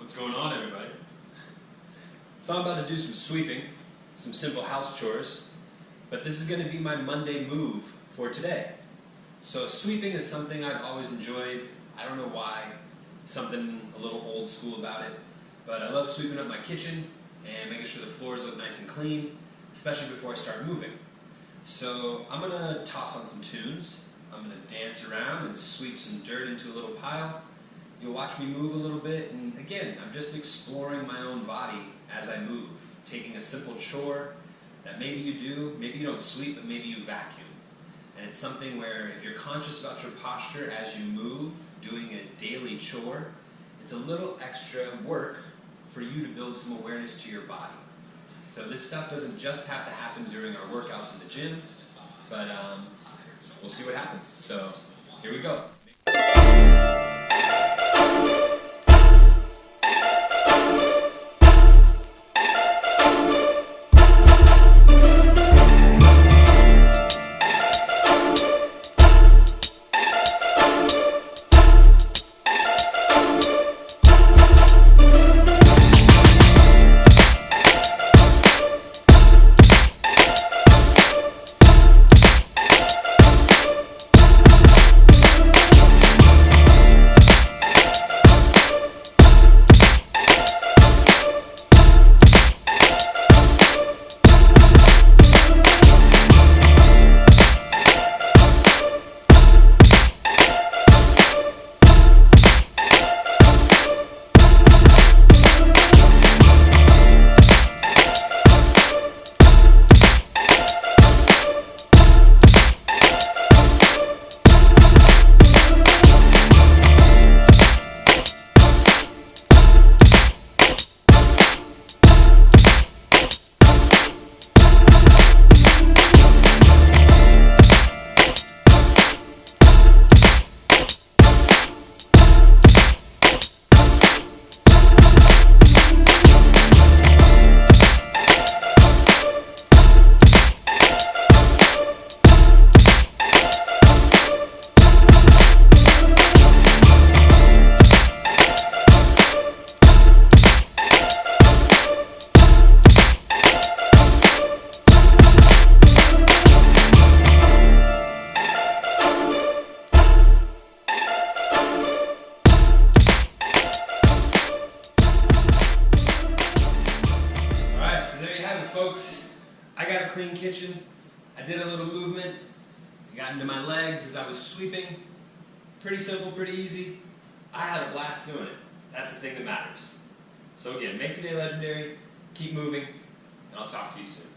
What's going on, everybody? So I'm about to do some sweeping, some simple house chores, but this is going to be my Monday move for today. So sweeping is something I've always enjoyed. I don't know why, something a little old school about it, but I love sweeping up my kitchen and making sure the floors look nice and clean, especially before I start moving. So I'm going to toss on some tunes, I'm going to dance around and sweep some dirt into a little pile. You'll watch me move a little bit, and again, I'm just exploring my own body as I move, taking a simple chore that maybe you do, maybe you don't sweep, but maybe you vacuum. And it's something where if you're conscious about your posture as you move, doing a daily chore, it's a little extra work for you to build some awareness to your body. So this stuff doesn't just have to happen during our workouts in the gym, but we'll see what happens. So here we go. Folks, I got a clean kitchen. I did a little movement. I got into my legs as I was sweeping. Pretty simple, pretty easy. I had a blast doing it. That's the thing that matters. So again, make today legendary, keep moving, and I'll talk to you soon.